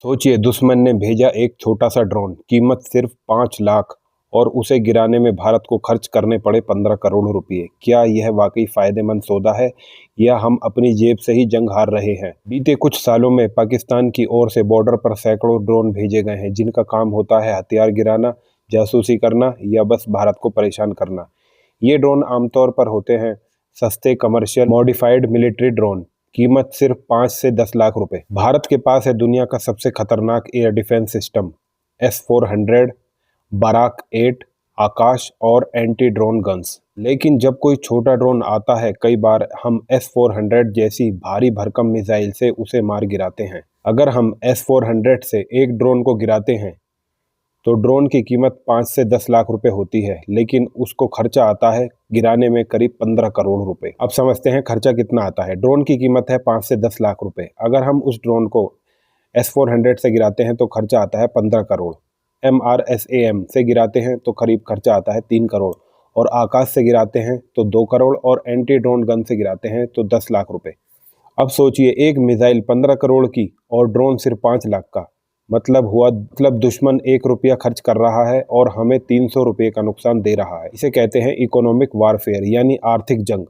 सोचिए, दुश्मन ने भेजा एक छोटा सा ड्रोन, कीमत सिर्फ 5 लाख, और उसे गिराने में भारत को खर्च करने पड़े 15 करोड़ रुपए। क्या यह वाकई फायदेमंद सौदा है, या हम अपनी जेब से ही जंग हार रहे हैं? बीते कुछ सालों में पाकिस्तान की ओर से बॉर्डर पर सैकड़ों ड्रोन भेजे गए हैं, जिनका काम होता है हथियार गिराना, जासूसी करना या बस भारत को परेशान करना। ये ड्रोन आमतौर पर होते हैं सस्ते कमर्शियल मॉडिफाइड मिलिट्री ड्रोन, कीमत सिर्फ 5 से 10 लाख रुपए। भारत के पास है दुनिया का सबसे खतरनाक air defence system S-400, Barak 8, Akash और एंटी ड्रोन गन्स। लेकिन जब कोई छोटा ड्रोन आता है, कई बार हम S-400 जैसी भारी भरकम मिसाइल से उसे मार गिराते हैं। अगर हम S-400 से एक ड्रोन को गिराते हैं तो ड्रोन की कीमत 5 से 10 लाख रुपए होती है, लेकिन उसको खर्चा आता है गिराने में करीब 15 करोड़ रुपए। अब समझते हैं खर्चा कितना आता है। ड्रोन की कीमत है 5 से 10 लाख रुपए। अगर हम उस ड्रोन को S-400 से गिराते हैं तो खर्चा आता है 15 करोड़। MRSAM से गिराते हैं तो करीब खर्चा आता है 3 करोड़, और आकाश से गिराते हैं तो 2 करोड़, और एंटी ड्रोन गन से गिराते हैं तो 10 लाख रुपए। अब सोचिए, एक मिसाइल 15 करोड़ की और ड्रोन सिर्फ 5 लाख का। मतलब दुश्मन 1 रुपया खर्च कर रहा है और हमें 300 रुपये का नुकसान दे रहा है। इसे कहते हैं इकोनॉमिक वारफेयर, यानी आर्थिक जंग।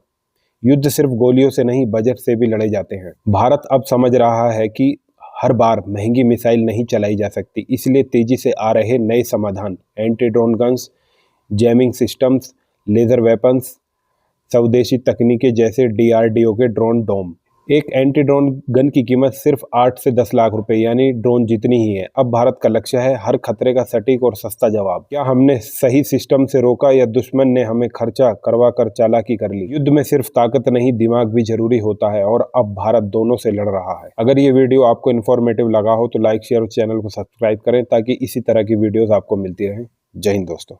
युद्ध सिर्फ गोलियों से नहीं, बजट से भी लड़े जाते हैं। भारत अब समझ रहा है कि हर बार महंगी मिसाइल नहीं चलाई जा सकती, इसलिए तेजी से आ रहे नए समाधान, anti drone guns, jamming systems, laser weapons, स्वदेशी तकनीकें जैसे DRDO के ड्रोन डोम। एक एंटी ड्रोन गन की कीमत सिर्फ 8 से 10 लाख रुपए, यानी ड्रोन जितनी ही है। अब भारत का लक्ष्य है हर खतरे का सटीक और सस्ता जवाब। क्या हमने सही सिस्टम से रोका, या दुश्मन ने हमें खर्चा करवा कर चालाकी कर ली? युद्ध में सिर्फ ताकत नहीं, दिमाग भी जरूरी होता है, और अब भारत दोनों से लड़ रहा है। अगर ये वीडियो आपको इन्फॉर्मेटिव लगा हो तो लाइक, शेयर और चैनल को सब्सक्राइब करें, ताकि इसी तरह की वीडियोज आपको मिलती रहे। जय हिंद दोस्तों।